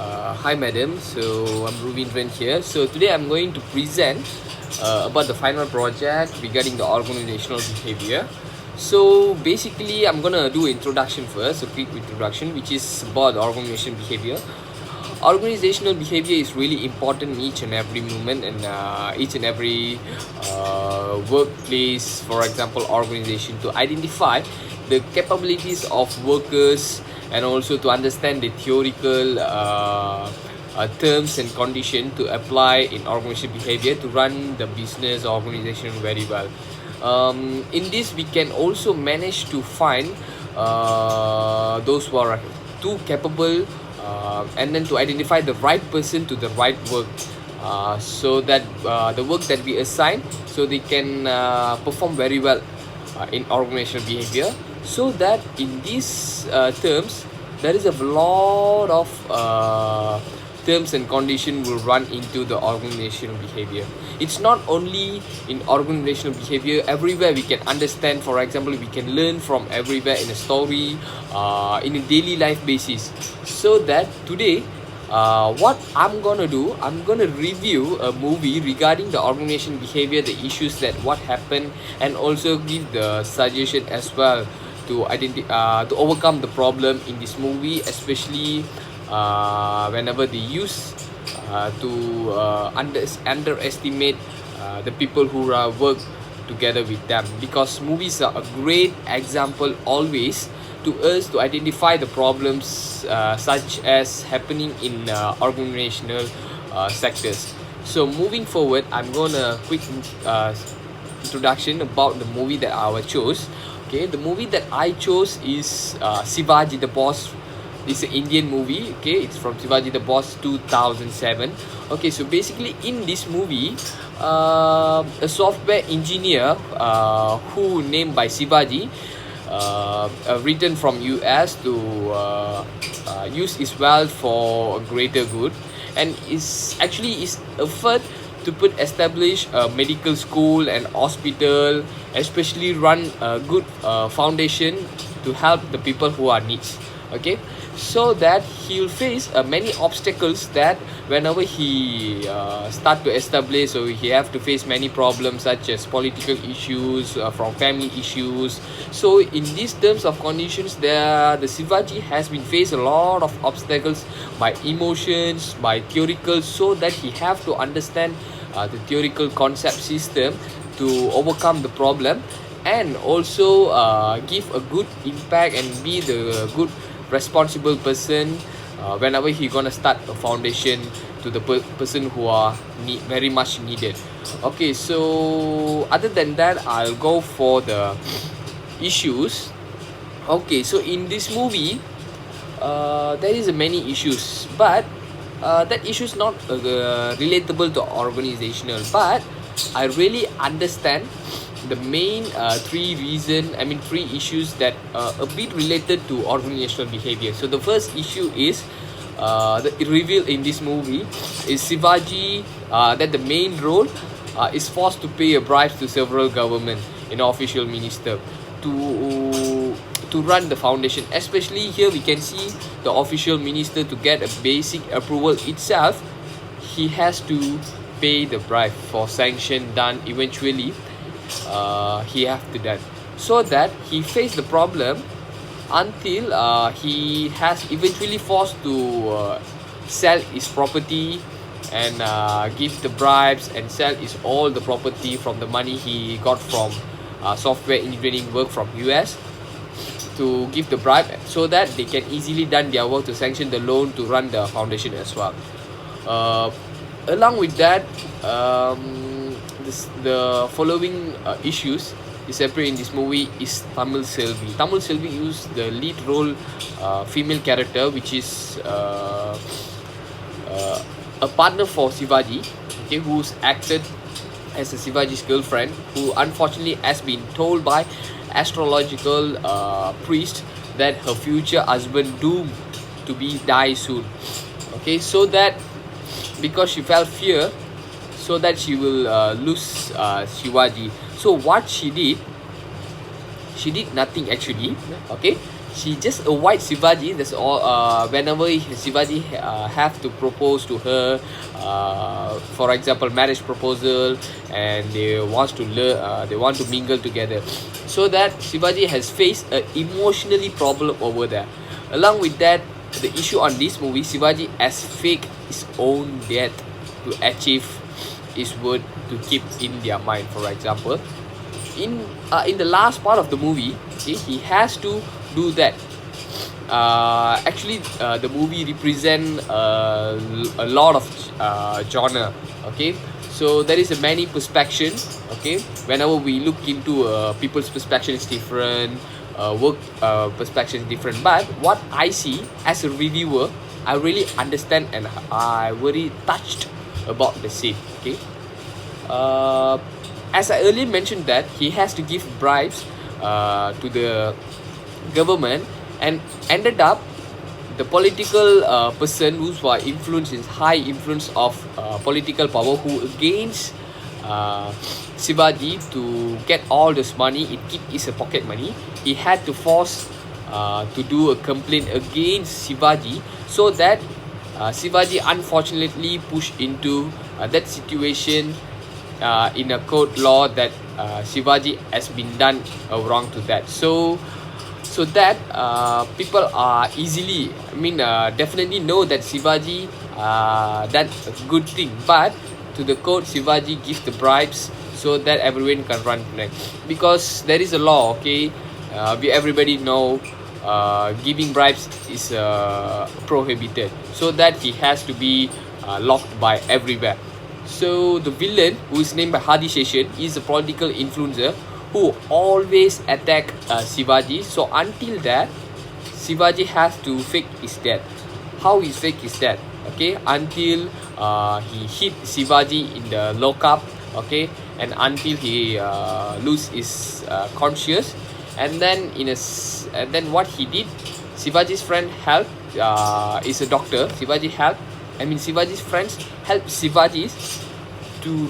Hi madam, so I'm Ruvindran here. So today I'm going to present about the final project regarding the organizational behavior. So basically I'm gonna do introduction first, a quick introduction which is about the organizational behavior. Organizational behavior is really important in each and every moment and each and every workplace, for example organization, to identify the capabilities of workers and also to understand the theoretical terms and condition to apply in organizational behavior to run the business organization very well. In this we can also manage to find those who are too capable and then to identify the right person to the right work, so that the work that we assign so they can perform very well in organizational behavior, so that in these terms there is a lot of terms and condition will run into the organizational behavior. It's not only in organizational behavior, everywhere we can understand. For example, we can learn from everywhere in a story, in a daily life basis. So that today what I'm gonna do, I'm gonna review a movie regarding the organization behavior, the issues that what happened, and also give the suggestion as well to to overcome the problem in this movie, especially whenever they use to underestimate the people who work together with them, because movies are a great example always to us to identify the problems such as happening in organizational sectors. So moving forward, I'm gonna quick introduction about the movie that I chose. Okay, the movie that I chose is Shivaji the Boss. It's an Indian movie. Okay, it's from Shivaji the Boss 2007. Okay, so basically in this movie, a software engineer who named by Shivaji, written from US to use his wealth for a greater good, and is actually his effort to put establish a medical school and hospital, especially run a good foundation to help the people who are needs. Okay, so that he'll face many obstacles that whenever he start to establish, so he have to face many problems such as political issues, from family issues. So in these terms of conditions, the Shivaji has been faced a lot of obstacles by emotions, by theoretical, so that he have to understand the theoretical concept system to overcome the problem, and also give a good impact and be the good responsible person whenever he gonna start a foundation to the person who are very much needed. Okay, so other than that, I'll go for the issues. Okay, so in this movie there is many issues, but that issue is not relatable to organizational, but I really understand the main three issues that a bit related to organizational behavior. So the first issue is the reveal in this movie is Shivaji, that the main role is forced to pay a bribe to several government and official minister to run the foundation. Especially here we can see the official minister, to get a basic approval itself, he has to pay the bribe for sanction done eventually. He have to done, so that he faced the problem until he has eventually forced to sell his property and give the bribes and sell his all the property from the money he got from software engineering work from US, to give the bribe so that they can easily done their work to sanction the loan to run the foundation as well. Along with that, the following issues is separate in this movie is Tamil Selvi. Tamil Selvi used the lead role female character, which is a partner for Shivaji, okay, who's acted as a Shivaji's girlfriend, who unfortunately has been told by astrological priest that her future husband doomed to be die soon. Okay, so that because she felt fear, so that she will lose Shivaji. So what she did nothing actually. Okay, she just avoids Shivaji. That's all. Whenever Shivaji have to propose to her, for example, marriage proposal, and they want to mingle together, so that Shivaji has faced a emotionally problem over there. Along with that, the issue on this movie, Shivaji has faked his own death to achieve his word to keep in their mind. For example, in the last part of the movie, okay, he has to do that. The movie represent a lot of genre. Okay, so there is a many perspective. Okay, whenever we look into people's perspective is different, work perspective is different. But what I see as a reviewer, I really understand and I very touched about the scene. Okay, as I earlier mentioned that he has to give bribes to the government, and ended up the political person who's influence is high influence of political power who against Shivaji to get all this money. It is a pocket money. He had to force to do a complaint against Shivaji, so that Shivaji unfortunately pushed into that situation in a court law that Shivaji has been done wrong to that. So that people are easily, definitely know that Shivaji done a good thing, but to the court Shivaji gives the bribes so that everyone can run next, because there is a law. Okay, everybody know giving bribes is prohibited, so that he has to be locked by everywhere. So the villain, who is named by Hadi Seshan, is a political influencer who always attack Shivaji. So until that, Shivaji has to fake his death. How he fake his death? Okay, until he hit Shivaji in the lockup. Okay, and until he lose his conscious, and then and then what he did, Shivaji's friend helped. Is a doctor. Shivaji's friends help Shivaji to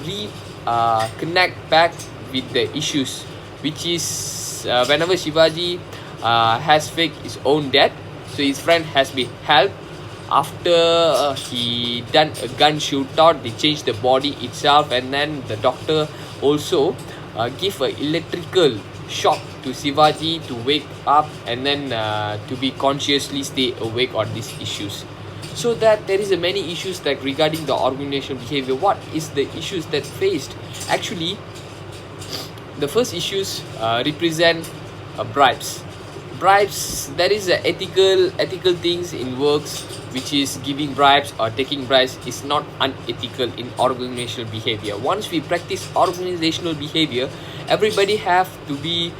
connect back with the issues, which is whenever Shivaji has faked his own death, so his friend has been helped. After he done a gun shootout, they changed the body itself, and then the doctor also give a electrical shock to Shivaji to wake up, and then to be consciously stay awake on these issues. So that there is a many issues like regarding the organizational behavior. What is the issues that faced? Actually, the first issues represent bribes. There is a ethical things in works, which is giving bribes or taking bribes is not unethical in organizational behavior. Once we practice organizational behavior, everybody have to be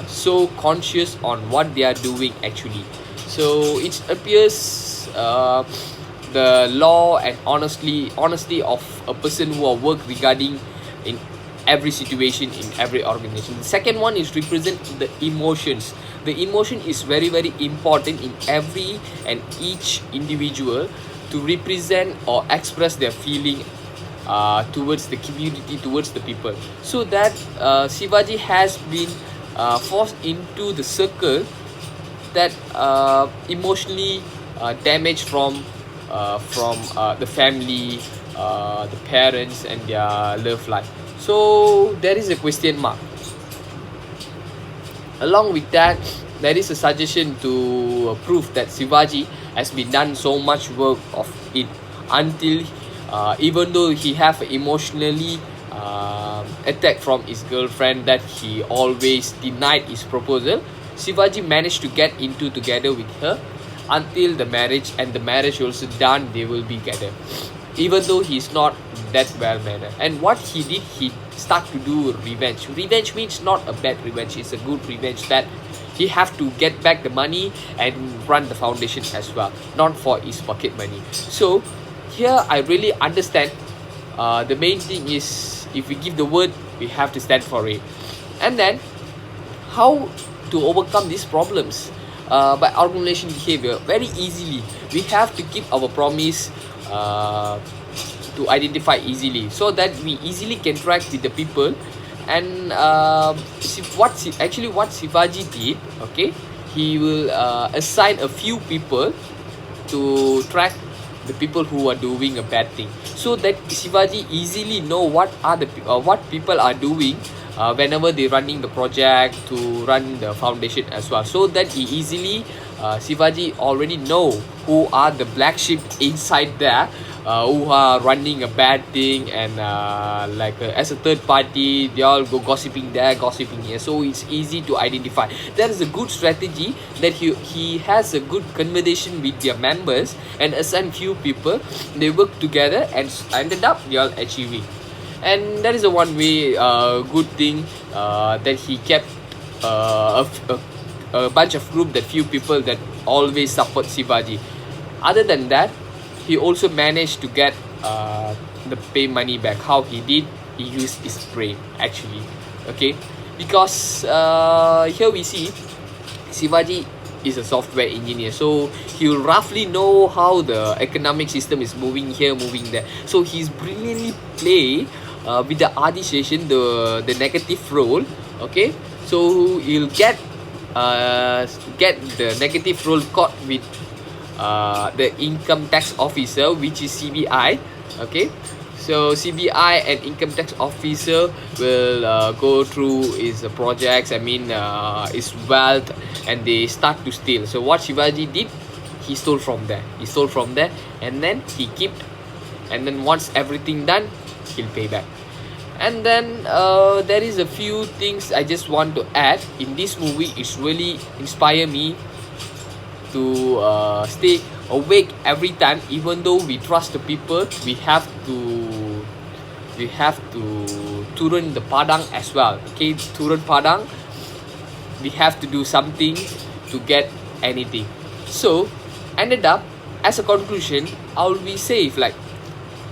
so conscious on what they are doing actually. So it appears the law and honesty of a person who are work regarding in every situation, in every organization. The second one is represent the emotions. The emotion is very important in every and each individual to represent or express their feeling towards the community, towards the people. So that Shivaji has been forced into the circle that emotionally damaged from the family, the parents and their love life. So there is a question mark. Along with that, there is a suggestion to prove that Shivaji has been done so much work of it until even though he have emotionally attack from his girlfriend that he always denied his proposal, Shivaji managed to get into together with her until the marriage, and the marriage also done, they will be together, even though he's not that well mannered. And what he did, he start to do revenge. Revenge means not a bad revenge, it's a good revenge, that he have to get back the money and run the foundation as well, not for his pocket money. So here I really understand the main thing is, if we give the word, we have to stand for it. And then how to overcome these problems? By organization behavior, very easily we have to keep our promise to identify easily, so that we easily can track with the people. And what Shivaji did, okay, he will assign a few people to track the people who are doing a bad thing, so that Shivaji easily know what people are doing whenever they running the project to run the foundation as well, so that he easily Shivaji already know who are the black sheep inside there, who are running a bad thing, and as a third party they all go gossiping there, gossiping here, so it's easy to identify. That is a good strategy, that he has a good conversation with their members and assign few people, they work together and ended up they all achieving. And that is a one way good thing, that he kept a bunch of group, that few people that always support Shivaji. Other than that, he also managed to get the pay money back. How he did? He used his brain actually. Okay, because here we see Shivaji is a software engineer, so he will roughly know how the economic system is moving here, moving there. So he's brilliantly play with the Adi Session, the negative role. Okay, so he'll get the negative role caught with the income tax officer, which is CBI. Okay, so CBI and income tax officer will go through his projects, his wealth, and they start to steal. So what Shivaji did, he stole from there, and then he kept, and then once everything done, he'll pay back. And then there is a few things I just want to add in this movie. It's really inspire me to stay awake every time. Even though we trust the people, we have to turun the padang as well. Okay, turun padang, we have to do something to get anything. So ended up, as a conclusion, I will be safe, like,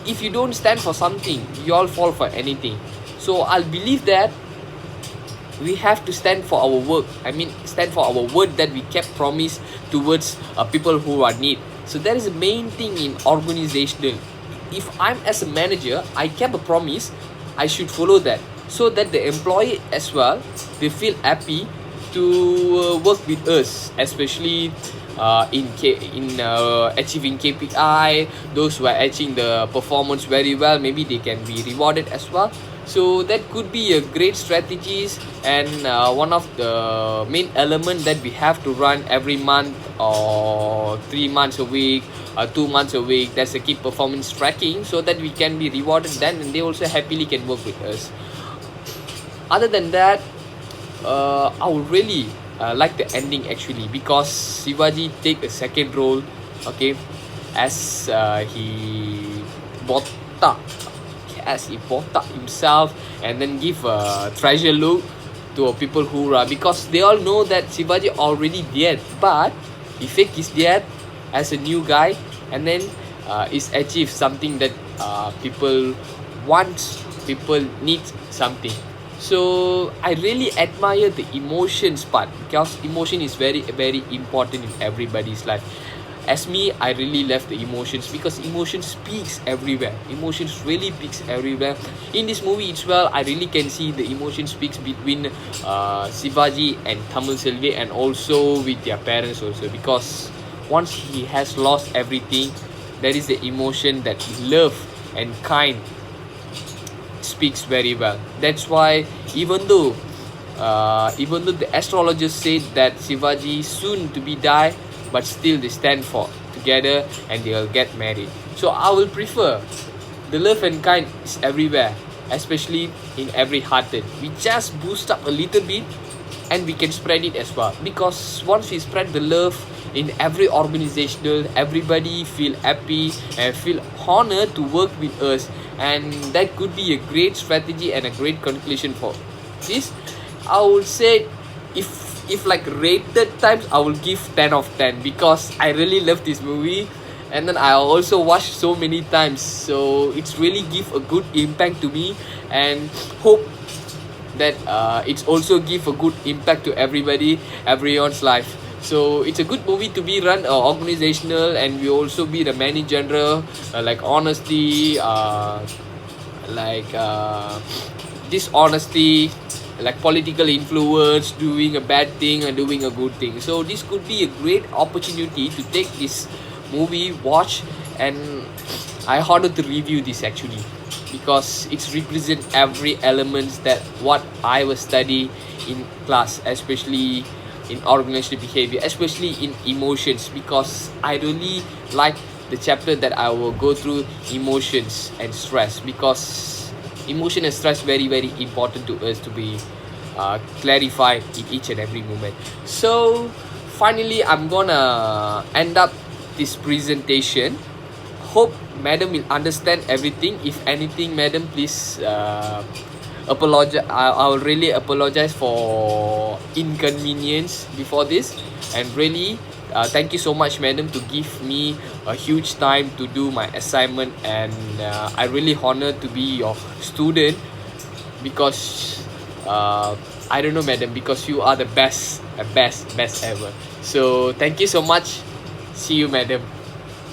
if you don't stand for something, you all fall for anything. So I'll believe that we have to stand for our work. Stand for our word that we kept promise towards people who are need. So that is the main thing in organizational. If I'm as a manager, I kept a promise, I should follow that, so that the employee as well, they feel happy to work with us, especially in achieving KPI. Those who are achieving the performance very well, maybe they can be rewarded as well. So that could be a great strategies, and one of the main element that we have to run every month, or 3 months a week, 2 months a week. That's a key performance tracking, so that we can be rewarded then, and they also happily can work with us. Other than that, I would really like the ending actually, because Shivaji take a second role, okay, as he botak himself, and then give a treasure look to people who are, because they all know that Shivaji already dead, but he fake his death as a new guy, and then is achieve something that people want, people need something. So I really admire the emotions part, because emotion is very, very important in everybody's life. As me, I really love the emotions, because emotion speaks everywhere. Emotions really speaks everywhere. In this movie as well, I really can see the emotion speaks between Shivaji and Thamil Selvi, and also with their parents also, because once he has lost everything, there is the emotion that love and kind speaks very well. That's why even though the astrologers said that Shivaji soon to be die, but still they stand for together and they'll get married. So I will prefer the love and kind is everywhere, especially in every hearted. We just boost up a little bit and we can spread it as well, because once we spread the love in every organizational, everybody feel happy and feel honored to work with us, and that could be a great strategy and a great conclusion for this. I would say if like rated times, I will give 10 of 10, because I really love this movie, and then I also watched so many times, so it's really give a good impact to me, and hope that it's also give a good impact to everyone's life. So it's a good movie to be run organizational, and we also be the many genre like honesty, dishonesty, like political influence, doing a bad thing and doing a good thing. So this could be a great opportunity to take this movie, watch, and I wanted to review this actually, because it's represent every elements that what I was study in class, especially in organizational behavior, especially in emotions, because I really like the chapter that I will go through emotions and stress, because emotion and stress very very important to us to be clarified in each and every moment. So finally, I'm gonna end up this presentation. Hope madam will understand everything. If anything, madam, please apologize. I'll really apologize for inconvenience before this, and really thank you so much, madam, to give me a huge time to do my assignment, and I really honored to be your student, because I don't know, madam, because you are the best ever. So thank you so much. See you, madam.